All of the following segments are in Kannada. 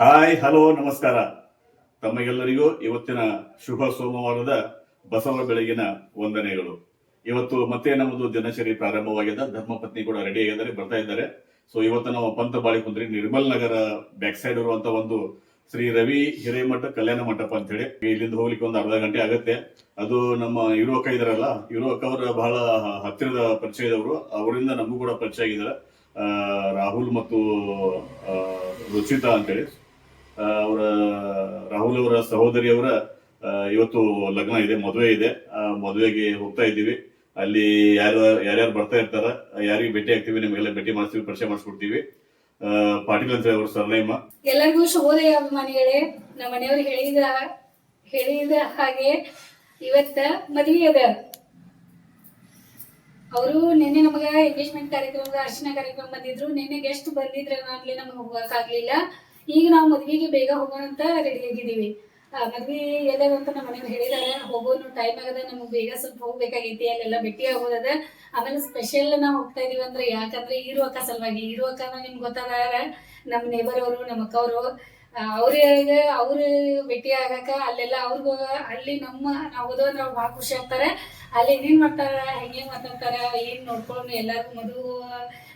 ಹಾಯ್ ಹಲೋ ನಮಸ್ಕಾರ. ತಮಗೆಲ್ಲರಿಗೂ ಇವತ್ತಿನ ಶುಭ ಸೋಮವಾರದ ಬಸವ ಬೆಳಗಿನ ವಂದನೆಗಳು. ಇವತ್ತು ಮತ್ತೆ ನಮ್ಮದು ದಿನಚರಿ ಪ್ರಾರಂಭವಾಗಿದೆ. ಧರ್ಮಪತ್ನಿ ಕೂಡ ರೆಡಿ ಆಗಿದ್ದಾರೆ, ಬರ್ತಾ ಇದ್ದಾರೆ. ಸೊ ಇವತ್ತು ನಾವು ಪಂತ ಬಾಳಿಕುಂದ್ರಿ ನಿರ್ಮಲ್ ನಗರ ಬ್ಯಾಕ್ ಸೈಡ್ ಇರುವಂತ ಒಂದು ಶ್ರೀ ರವಿ ಹಿರೇಮಠ ಕಲ್ಯಾಣ ಮಂಟಪ ಅಂತ ಹೇಳಿ, ಇಲ್ಲಿಂದ ಹೋಗ್ಲಿಕ್ಕೆ ಒಂದು ಅರ್ಧ ಗಂಟೆ ಆಗುತ್ತೆ. ಅದು ನಮ್ಮ ಯುರೋಕ ಇದಾರಲ್ಲ, ಯುರೋಕ ಅವರ ಬಹಳ ಹತ್ತಿರದ ಪರಿಚಯದವರು, ಅವರಿಂದ ನಮಗೂ ಕೂಡ ಪರಿಚಯ ಆಗಿದ್ದಾರೆ. ರಾಹುಲ್ ಮತ್ತು ರುಚಿತಾ ಅಂತೇಳಿ, ಅವರ ರಾಹುಲ್ ಅವರ ಸಹೋದರಿಯವರ ಇವತ್ತು ಲಗ್ನ ಇದೆ, ಮದುವೆ ಇದೆ. ಮದುವೆಗೆ ಹೋಗ್ತಾ ಇದ್ದೀವಿ. ಅಲ್ಲಿ ಯಾರ್ಯಾರು ಬರ್ತಾ ಇರ್ತಾರ, ಯಾರಿಗೆ ಭೇಟಿ ಆಗ್ತೀವಿ, ನಿಮಗೆಲ್ಲ ಭೇಟಿ ಮಾಡಿಸ್ತೀವಿ, ಪರಿಚಯ ಮಾಡಿಸ್ಕೊಡ್ತೀವಿ. ಪಾಟೀಲ್ ಅಂತ ಅವರು ಸರ್ಲೈಮ. ಎಲ್ಲರಿಗೂ ಶುಭೋದಯ ಅಭಿಮಾನಿಗಳೇ. ನಮ್ಮ ಮನೆಯವರು ಹೇಳಿದ ಹಾಗೆ ಇವತ್ತ ಮದುವೆ ಅದ. ಅವರು ನಿನ್ನೆ ನಮಗ ಎಂಗೇಜ್ಮೆಂಟ್ ಕಾರ್ಯಕ್ರಮದ ಅರ್ಶನ ಕಾರ್ಯಕ್ರಮ ಬಂದಿದ್ರು. ನಿನ್ನೆ ಗೆಸ್ಟ್ ಬಂದಿದ್ರೆ ಅಲ್ಲಿ ನಮ್ಗೆ ಹೋಗಕ್ಕಾಗ್ಲಿಲ್ಲ. ಈಗ ನಾವು ಮದ್ವಿಗೆ ಬೇಗ ಹೋಗೋಣ ಅಂತ ರೆಡಿ ಆಗಿದ್ದೀವಿ. ಮದ್ವಿ ಎಲ್ಲದ ಅಂತ ನಮ್ಮ ಮನೆಯವ್ರು ಹೇಳಿದಾರೆ. ಹೋಗೋನು ಟೈಮ್ ಆಗದ, ನಮ್ಗೆ ಬೇಗ ಸ್ವಲ್ಪ ಹೋಗ್ಬೇಕಾಗೈತಿ, ಅಲ್ಲೆಲ್ಲ ಭೇಟಿ ಆಗೋದದ. ಆಮೇಲೆ ಸ್ಪೆಷಲ್ ನಾವು ಹೋಗ್ತಾ ಇದೀವಿ ಅಂದ್ರೆ ಯಾಕಂದ್ರೆ ಈರು ಅಕ್ಕ ಸಲುವಾಗಿ. ಈರು ಅಕ್ಕ ನಿಮ್ಗೆ ಗೊತ್ತಾದ, ನಮ್ಮ ನೇಬರ್ ಅವರು, ನಮ್ಮ ಅಕ್ಕವರು, ಅವ್ರು ಭೇಟಿ ಆಗಾಕ ಅಲ್ಲೆಲ್ಲ ಅವ್ರಿಗೂ ಅಲ್ಲಿ ನಾವು ಹೋದ ಅಂದ್ರೆ ಅವ್ರು ಭಾಳ ಖುಷಿ ಆಗ್ತಾರೆ. ಅಲ್ಲಿ ಏನೇನ್ ಮಾಡ್ತಾರ, ಹೆಂಗೆ ಮಾತಾಡ್ತಾರ, ಏನ್ ನೋಡ್ಕೊಂಡು ಎಲ್ಲಾರ್ಗು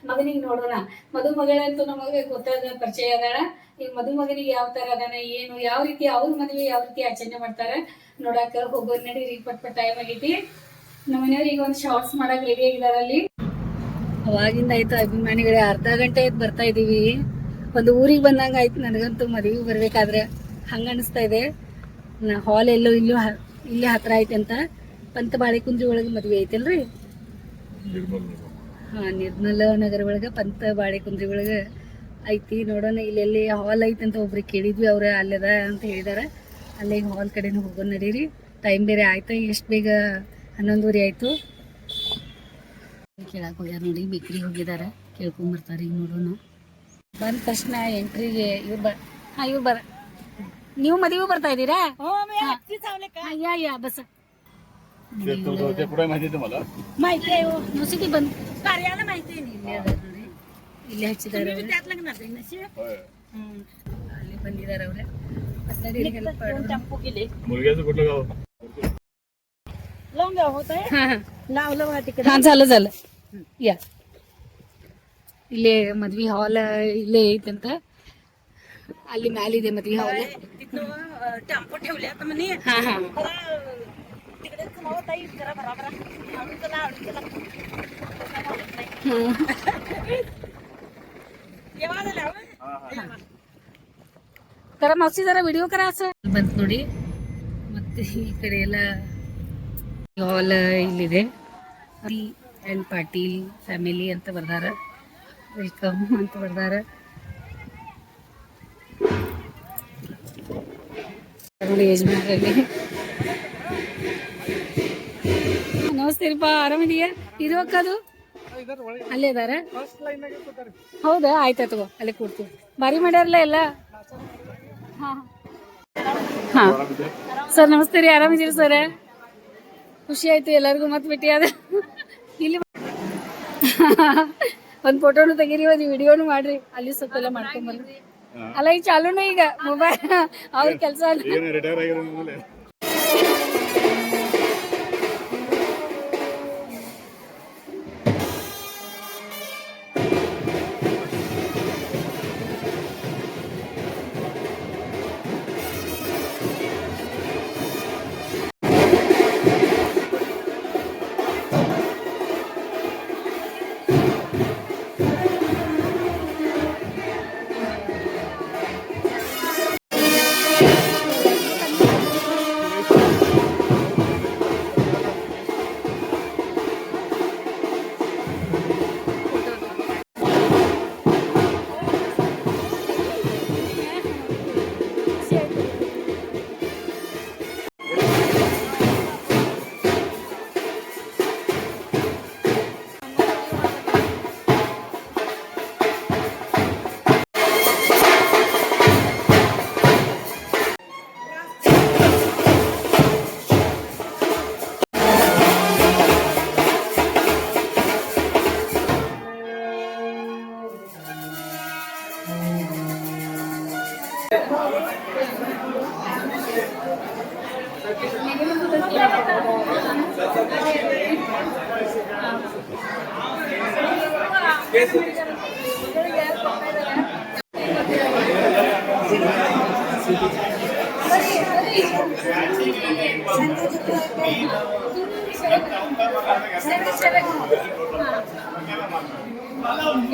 ಮಗನಿಗೆ ನೋಡೋಣ. ಮಗಳಂತೂ ನಮಗೆ ಗೊತ್ತಾದ ಪರಿಚಯ ಅದಾಳ. ಈಗ ಮಗನಿಗೆ ಯಾವ ತರ ಅದಾನ, ಏನು ಯಾವ ರೀತಿ ಅವ್ರ ಮದುವೆ ಯಾವ ರೀತಿ ಆಚರಣೆ ಮಾಡ್ತಾರೆ ನೋಡಾಕ ಹೋಗೋದ್. ನಡೀರಿ, ಪಟ್ ಟೈಮ್ ಆಗೈತಿ. ನಮ್ಮ ಮನೆಯವ್ರು ಈಗ ಒಂದು ಶಾರ್ಟ್ಸ್ ಮಾಡಕ್ ರೆಡಿ ಆಗಿದಾರ. ಅಲ್ಲಿ ಅವಾಗಿಂದ ಆಯ್ತು ಅಭಿಮಾನಿಗಳೇ, ಅರ್ಧ ಗಂಟೆ ಆಯ್ತು ಬರ್ತಾ ಇದೀವಿ. ಒಂದು ಊರಿಗೆ ಬಂದಂಗ ಆಯ್ತು ನನಗಂತೂ. ಮದುವೆ ಬರ್ಬೇಕಾದ್ರೆ ಹಂಗ ಅನಿಸ್ತಾ ಇದೆ. ಹಾಲ್ ಎಲ್ಲೋ ಇಲ್ಲೇ ಹತ್ರ ಐತೆ ಅಂತ. ಪಂತ ಬಾಳೆಕುಂದ್ರಿ ಒಳಗೆ ಮದುವೆ ಐತಲ್ರಿ. ನಿರ್ಮಲ ನಗರ ಒಳಗ ಪಂತ ಬಾಳೆಕುಂದ್ರಿ ಒಳಗ ಐತಿ. ನೋಡೋಣ ಇಲ್ಲೆಲ್ಲಿ ಹಾಲ್ ಐತೆ ಅಂತ ಒಬ್ರಿಗೆ ಕೇಳಿದ್ವಿ, ಅವ್ರ ಅಲ್ಲದ ಅಂತ ಹೇಳಿದಾರ. ಅಲ್ಲೇ ಹಾಲ್ ಕಡೆನೂ ಹೋಗೋಣ ನಡೀರಿ. ಟೈಮ್ ಬೇರೆ ಆಯ್ತಾ, ಎಷ್ಟು ಬೇಗ 11:30 ಆಯ್ತು. ಕೇಳಕ್ ಹೋಗ್ಯಾರ ನೋಡಿ, ಬೇಕ್ರಿ ಹೋಗಿದಾರ, ಕೇಳ್ಕೊಂಬರ್ತಾರ. ಈಗ ನೋಡೋಣ. ಬಂದ ತಕ್ಷಣ ಎಂಟ್ರಿಗೆ ಇವ್ರು ಬರ. ನೀವು ಮದುವೆ ಬರ್ತಾ ಇದ್ದೀರಾ? ಬಸ್ ಮಾಹಿತಿ ನುಸಿದಿ ಬಂದ್ ಕಾರ್ಯಾಲ ಮಾಹಿತಿ ಇಲ್ಲೇ ಹಚ್ಚಿದಾರೆ. ಅಲ್ಲಿ ಬಂದಿದಾರ ಅವ್ರೆ. झालं या. ಇಲ್ಲೇ ಮದ್ವಿ ಹಾಲ್ ಇಲ್ಲೇ ಐತಂತ. ಅಲ್ಲಿ ಮ್ಯಾಲಿದೆ ಮದ್ವಿ ಹಾಲ್. ಟೆಂಪೋ ठेवले आता म्हणे. हा हा तिकडेच नव्हता जरा बराबर करा मावशी, जरा व्हिडिओ करा. असं ಬಂತ ನೋಡಿ. ಮತ್ತೆ ಈ ಕಡೆ ಎಲ್ಲ ಹಾಲ್ ಇಲ್ಲಿದೆ. ಅಂಡ್ ಪಾಟೀಲ್ ಫ್ಯಾಮಿಲಿ ಅಂತ ಬರ್ದಾರ, ವೆಲ್ಕಮ್ ಅಂತ ಬರ್ದಾರ. ಯಜಮಾನ್ರಲ್ಲಿ ನಮಸ್ತೆ ರೀಪಾ, ಆರಾಮಿದೀಯಾ? ಇದು ಅಕ್ಕದು ಅಲ್ಲೇ ಇದಾರ. ಹೌದಾ, ಆಯ್ತಾ ತಗೋ, ಅಲ್ಲೇ ಕೂಡ್ತೀವಿ. ಬಾರಿ ಮಾಡ್ಯಾರಲ್ಲ ಎಲ್ಲ. ಹಾ ಸರ್ ನಮಸ್ತೆ ರೀ, ಆರಾಮಿದ್ದೀರಿ ಸರ್? ಖುಷಿ ಆಯ್ತು ಎಲ್ಲರಿಗೂ ಮತ್ತೆ ಭೇಟಿ ಆದ. ಇಲ್ಲಿ ಒಂದ್ ಫೋಟೋನು ತೆಗೀರಿ, ಒಂದು ವಿಡಿಯೋನು ಮಾಡ್ರಿ. ಅಲ್ಲಿ ಸ್ವಲ್ಪ ಎಲ್ಲ ಮಾಡ್ಕೊಂಬರ್ರಿ. ಅಲ್ಲ ಈಗ ಚಾಲೂನು ಈಗ ಮೊಬೈಲ್ ಅವ್ರ ಕೆಲಸ.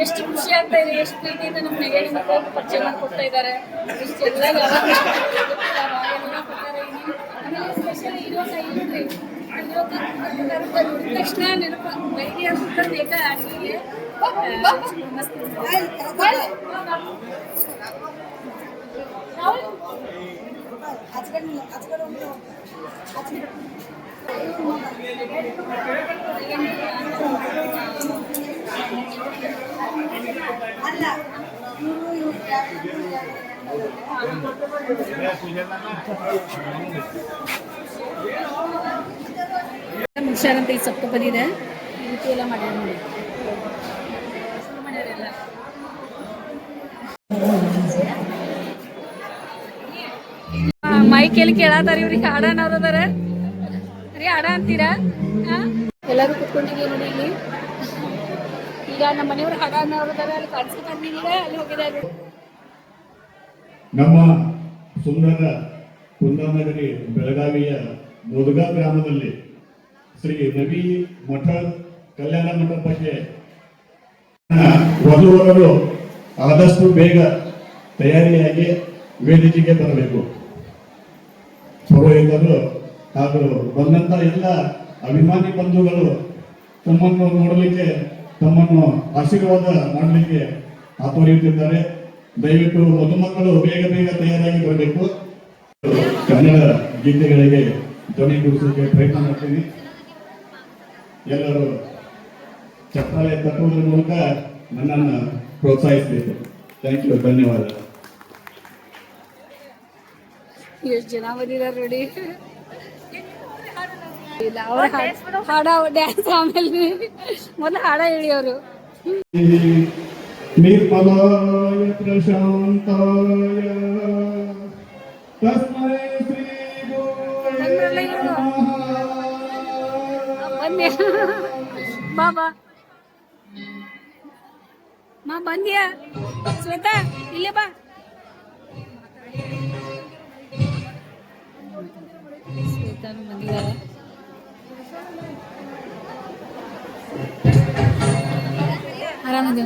ಎಷ್ಟು ಖುಷಿ ಆಗ್ತಾ ಇದೆ, ಎಷ್ಟು ಪ್ರೀತಿಯಿಂದ ನಮ್ಮ ಮನೆಗೆ ನಮಗೆ ಪರಿಚಯ ಮಾಡಿಕೊಡ್ತಾ ಇದ್ದಾರೆ. ಇಷ್ಟೆಲ್ಲ ಯಾವಾಗ ಆಮೇಲೆ ಸ್ಪೆಷಲ್ ಇರೋಕ ಇಲ್ರಿ, ನೋಡಿದ ತಕ್ಷಣ ನೆನಪು ಬೈರಿ ಅಂತ ಬೇಕಾ ಅಡುಗೆಗೆ ಮಸ್ತ್ ಮುಗ್ಸಾರಂತ ಈ ಸೊಪ್ಪು ಬಂದಿದೆ. ಈ ರೀತಿ ಎಲ್ಲ ಮಾಡ್ಯಾರ ನೋಡಿ, ಮಾಡ್ಯಾರೆಲ್ಲ. ಮೈಕೇಲಿ ಕೇಳತ್ತಾರ ಇವ್ರಿಗೆ ಹಾಡ ಅನ್ನೋದಾರ ರೀ, ಹಾಡ ಅಂತೀರಾ? ಎಲ್ಲರೂ ಕುತ್ಕೊಂಡಿದ್ದೀವಿ ನೋಡಿ ಇಲ್ಲಿ. ಈಗ ನಮ್ಮ ಮನೆಯವ್ರು ಹಾಡ ಅನ್ನೋದಾರ, ಅಲ್ಲಿ ಕಾಣಿಸ್ಕೊಂಡ್ಬಂದಿದ್ದೀರ, ಅಲ್ಲಿ ಹೋಗಿದ್ದಾರೆ. ನಮ್ಮ ಸುಂದರ ಕುಂದಾನಗರಿ ಬೆಳಗಾವಿಯ ಮುದುಗಾ ಗ್ರಾಮದಲ್ಲಿ ಶ್ರೀ ನವಿ ಮಠ ಕಲ್ಯಾಣ ಮಂಟಪಕ್ಕೆ ವಧುವರರು ಆದಷ್ಟು ಬೇಗ ತಯಾರಿಯಾಗಿ ವೇದಿಕೆಗೆ ಬರಬೇಕು. ಪುರೋಹಿತರು ಹಾಗೂ ಬಂದಂತ ಎಲ್ಲ ಅಭಿಮಾನಿ ಬಂಧುಗಳು ತಮ್ಮನ್ನು ನೋಡಲಿಕ್ಕೆ, ತಮ್ಮನ್ನು ಆಶೀರ್ವಾದ ಮಾಡಲಿಕ್ಕೆ ಹಾತೊರೆಯುತ್ತಿದ್ದಾರೆ. ದಯವಿಟ್ಟು ಮಧುಮಕ್ಕಳು ಬೇಗ ಬೇಗ ತಯಾರಾಗಿ ಬರಬೇಕು. ಕನ್ನಡ ಗೀತೆಗಳಿಗೆ ಧ್ವನಿ ಗುರುಸಲಿಕ್ಕೆ ಪ್ರಯತ್ನ ಮಾಡ್ತೀನಿ. ಎಲ್ಲರೂ ಚಪ್ಪಾಳೆ ತಟ್ಟುವುದರ ಮೂಲಕ ನನ್ನನ್ನು ಪ್ರೋತ್ಸಾಹಿಸಬೇಕು. ಥ್ಯಾಂಕ್ ಯು, ಧನ್ಯವಾದ. ಎಷ್ಟು ಜನ ಬಂದಿದ್ದಾರೆ ನೋಡಿ. ಇಲ್ಲ, ಅವ್ರ ಹಾಡ ಡ್ಯಾನ್ಸ್ ಆಮೇಲೆ ಮೊದಲು ಹಾಡ ಹೇಳಿ ಅವರು. ನಿರ್ಮಲಾಯ ಪ್ರಶಾಂತಾಯ ತಸ್ಮೈ ಶ್ರೀ ಗುರವೇ ಬನ್ನಿ ಬಾಬಾ ಮಾ ಬಂದ್ಯಾ ಶ್ವೇತಾ, ಇಲ್ಲೇ ಬಾ. ಶ್ವೇತಾನು ಬಂದಿದ್ದಾರೆ. ಆರಾಮಿದೆ,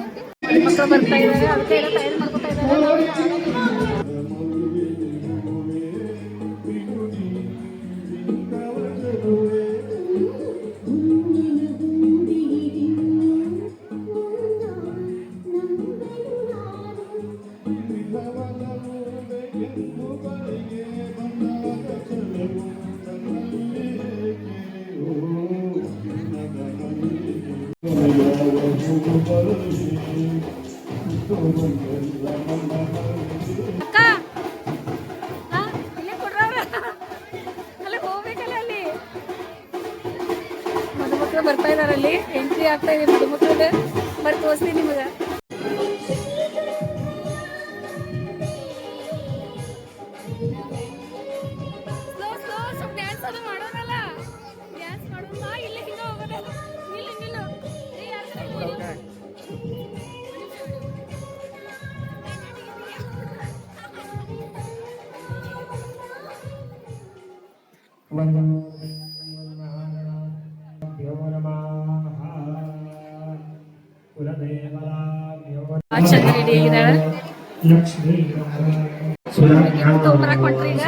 ಮಕ್ಕಳು ಬರ್ತಾ ಇದ್ದಾರೆ, ಅದಕ್ಕೆ ಎಲ್ಲ ತಯಾರಿ ಮಾಡ್ಕೊತಾ ಇದ್ದಾರೆ. ಅಕ್ಕ ಇಲ್ಲೇ ಕೊಡ್ರವ್ರ, ಅಲ್ಲಿ ಹೋಗ್ಬೇಕಲ್ಲ. ಅಲ್ಲಿ ಮಧುಮಕ್ಕಳು ಬರ್ತಾ ಇದಾರೆ, ಅಲ್ಲಿ ಎಂಟ್ರಿ ಆಗ್ತಾ ಇದೆ ಮಧುಮಕ್ಕಳದ. ಬರ್ತಾ ತೋರಿಸ್ತೀನಿ ನಿಮಗೆ. ಡ್ಯಾನ್ಸ್ ಅದು ಮಾಡೋದಲ್ಲ, ಡ್ಯಾನ್ಸ್ ಮಾಡೋದು ಇಲ್ಲೇ ಹಿಂಗ ಹೋಗೋದಲ್ಲ. ನಿಲ್ಲು ನಿಲ್ಲು ಚಂದ ರೆಡಿ ಆಗಿದ್ದಾಳೆ. ತೊಗೊಂಬರಕ್ ಹೊಂಟ್ರಿ ಈಗ.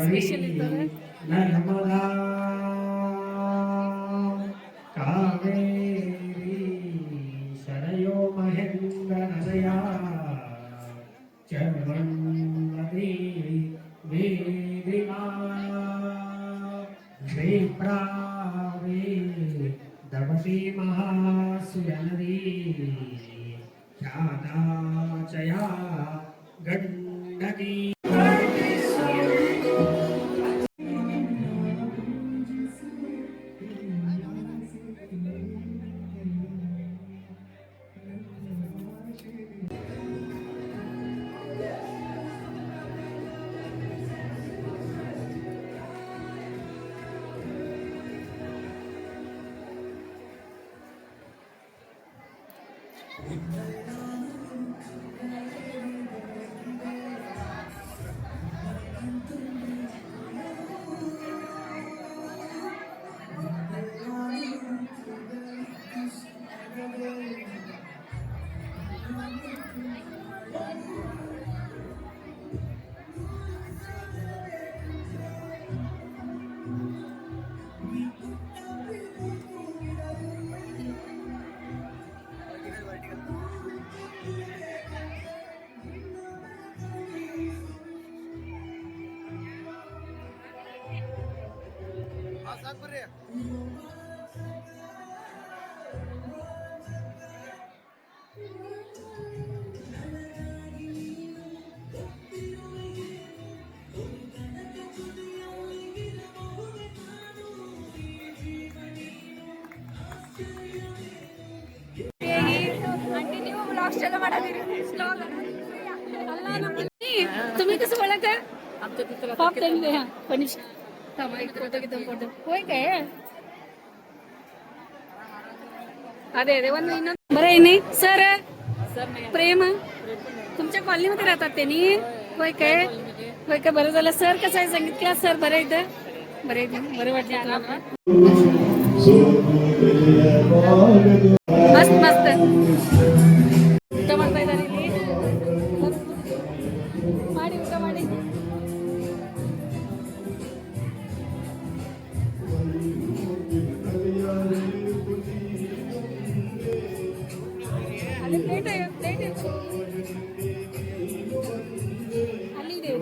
ಸ್ಪೆಷಲ್ ಇರ್ತದೆ. दवती महासुरनदी ख्याताचया गण्डकी कंटिन्यू ब्लॉग चालू ಮಾಡದಿರಿ अल्ला तुम्ही कसं बोलत पाप त्यांनी हा पनिश टमाटर होतं की फोटो होय काय अरे अरे ಒಂದು ಇನ್ನೊಂದು बरं आहे नाही सर प्रेम तुमच्या कॉलनीमध्ये राहतात त्यांनी होय काय बरं झालं सर कसं आहे सांगितलं सर बरं आहे इथं बरं आहे बरं वाटलं मस्त मस्त ಊಟ ಮಾಡ್ತಾ ಇದ್ದಾರೆ ಇಲ್ಲಿ ಮಾಡಿ ಊಟ ಮಾಡಿ ಅಲ್ಲಿ ಪ್ಲೇಟ್ ಅಲ್ಲಿ ಇದೆ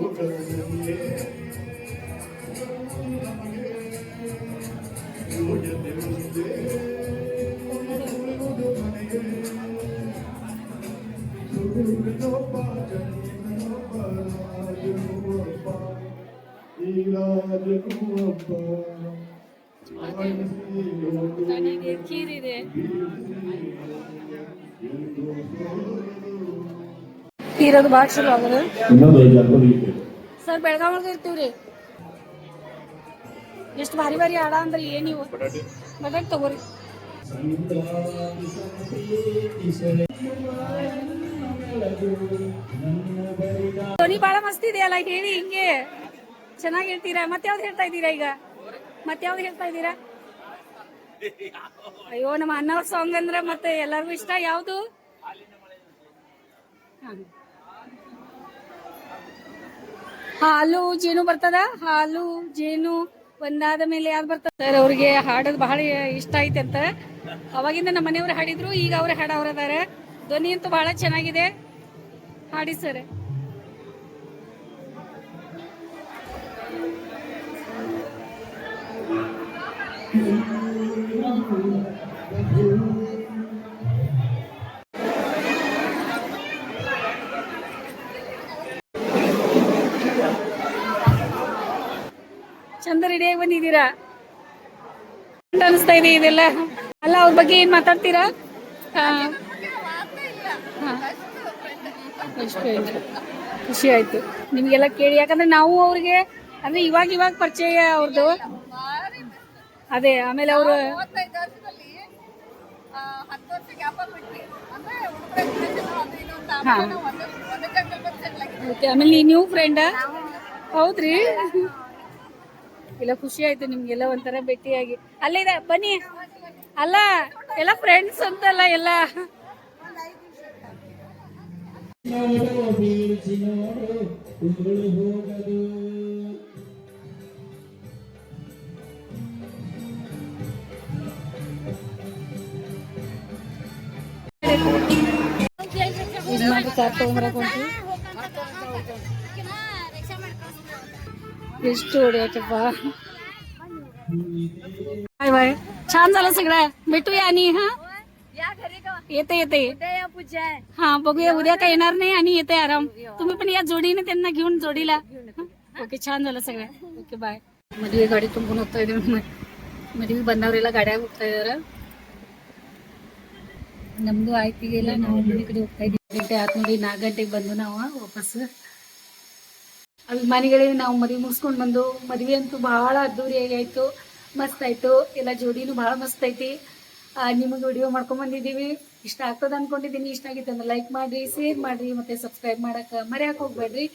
ಇದೆ ಖೀರ್ ಇದೆ ಖೀರದು ಭಾಳ ಚಲೋ ಆಗದ ಸರ್ ಬೆಳಗಾವ್ ಇರ್ತೀವ್ರಿ ಎಷ್ಟು ಭಾರಿ ಭಾರಿ ಆಡ ಅಂದ್ರೆ ಏನಿವು ಬಟಾಟ್ ತಗೋರಿ ಧ್ವನಿ ಬಹಳ ಮಸ್ತ್ ಇದೆಯಲ್ಲ ಹೇಳಿ ಹಿಂಗೆ ಚೆನ್ನಾಗಿ ಹೇಳ್ತೀರಾ ಮತ್ತೆ ಯಾವ್ದು ಹೇಳ್ತಾ ಇದ್ದೀರಾ ಈಗ ಮತ್ತೆ ಯಾವ್ದು ಹೇಳ್ತಾ ಇದ್ದೀರಾ ಅಯ್ಯೋ ನಮ್ಮ ಅಣ್ಣವ್ರ ಸಾಂಗ್ ಅಂದ್ರೆ ಮತ್ತೆ ಎಲ್ಲರಿಗೂ ಇಷ್ಟ ಯಾವ್ದು ಹಾಲು ಜೇನು ಬರ್ತದ ಹಾಲು ಜೇನು ಒಂದಾದ ಮೇಲೆ ಯಾವ್ದು ಬರ್ತದ ಸರ್ ಅವ್ರಿಗೆ ಹಾಡೋದು ಬಹಳ ಇಷ್ಟ ಐತೆ ಅಂತ ಅವಾಗಿಂದ ನಮ್ಮ ಮನೆಯವ್ರು ಹಾಡಿದ್ರು ಈಗ ಅವ್ರ ಹಾಡವ್ರದಾರ ಧ್ವನಿ ಅಂತೂ ಬಹಳ ಚೆನ್ನಾಗಿದೆ ಹಾಡಿ ಸರ್ ಚಂದ ರೆಡಿಯಾಗಿ ಬಂದಿದ್ದೀರಾ ಅನಿಸ್ತಾ ಇದೆ ಇದೆಲ್ಲ ಅಲ್ಲ ಅವ್ರ ಬಗ್ಗೆ ಏನ್ ಮಾತಾಡ್ತೀರಾ ಖುಷಿ ಆಯ್ತು ನಿಮ್ಗೆಲ್ಲ ಕೇಳಿ ಯಾಕಂದ್ರೆ ನಾವು ಅವ್ರಿಗೆ ಅಂದ್ರೆ ಇವಾಗ ಪರಿಚಯ ಅವ್ರದ್ದು ಅದೇ ಆಮೇಲೆ ಅವರು ಆಮೇಲೆ ನೀವು ಫ್ರೆಂಡ್ ಹೌದ್ರಿ ಎಲ್ಲ ಖುಷಿ ಆಯ್ತು ನಿಮ್ಗೆಲ್ಲ ಒಂಥರ ಭೇಟಿಯಾಗಿ ಅಲ್ಲಿದೆ ಬನ್ನಿ ಅಲ್ಲ ಎಲ್ಲ ಫ್ರೆಂಡ್ಸ್ ಅಂತಲ್ಲ ಎಲ್ಲ ಕಾರ್ ತಗೊಂಡ್ಬರಕೊಂಡ್ರಿ ಎಷ್ಟು ಹೊಡ್ಯಾಕಪ್ಪ बाय बाय छान झालं सगळं भेटूया आणि हा येते हा बघूया उद्या काय येणार नाही आणि येते आराम तुम्ही पण या जोडीने त्यांना घेऊन जोडीला ओके छान झालं सगळं ओके बाय ಮದುವೆ ಗಾಡಿ ತುಂಬಿಕೊಂಡು ಹೋಗ್ತಾ ಇದೀವಿ ಮದುವೆ ಬಂದವರೆಲ್ಲ ಗಾಡಿಯಾಗ ಹೋಗ್ತಾ ಇದಾರೆ ನಮ್ದು ಆಯ್ತಿಗೆಲ್ಲ ನಾವು ಮನೆ ಕಡೆ ಹೋಗ್ತಾ ಇದೀವಿ ಗಂಟೆ ಆತ್ ನೋಡಿ 4 ಗಂಟೆಗೆ ಬಂದು ನಾವು ವಾಪಸ್ ಅಭಿಮಾನಿಗಳಿಗೆ ನಾವು ಮದುವೆ ಮುಗಿಸ್ಕೊಂಡು ಬಂದು ಮದುವೆ ಅಂತೂ ಬಹಳ ಅದ್ದೂರಿಯಾಗಿ ಆಯ್ತು ಮಸ್ತ್ ಆಯ್ತು ಎಲ್ಲ ಜೋಡಿನೂ ಬಹಳ ಮಸ್ತ್ ಐತಿ ನಿಮಗೆ ವಿಡಿಯೋ ಮಾಡ್ಕೊಂಡ್ ಬಂದಿದ್ದೀವಿ ಇಷ್ಟ ಆಗ್ತದ ಅನ್ಕೊಂಡಿದ್ದೀನಿ. ಇಷ್ಟ ಆಗಿತ್ತು ಅಂದ್ರೆ ಲೈಕ್ ಮಾಡಿರಿ, ಶೇರ್ ಮಾಡಿರಿ, ಮತ್ತು ಸಬ್ಸ್ಕ್ರೈಬ್ ಮಾಡೋಕೆ ಮರೆಯೋಕೆ ಹೋಗ್ಬೇಡ್ರಿ.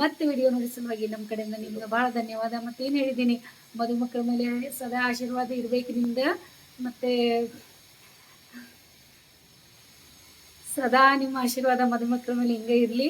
ಮತ್ತೆ ವಿಡಿಯೋ ನೋಡಿ ಸಲುವಾಗಿ ನಮ್ಮ ಕಡೆಯಿಂದ ನಿಮ್ಗೆ ಭಾಳ ಧನ್ಯವಾದ. ಮತ್ತೇನು ಹೇಳಿದ್ದೀನಿ, ಮಧುಮಕ್ಕಳ ಮೇಲೆ ಸದಾ ಆಶೀರ್ವಾದ ಇರಬೇಕು ನಿಮ್ದು, ಮತ್ತು ಸದಾ ನಿಮ್ಮ ಆಶೀರ್ವಾದ ಮಧುಮಕ್ಕಳ ಮೇಲೆ ಹಿಂಗೆ ಇರಲಿ.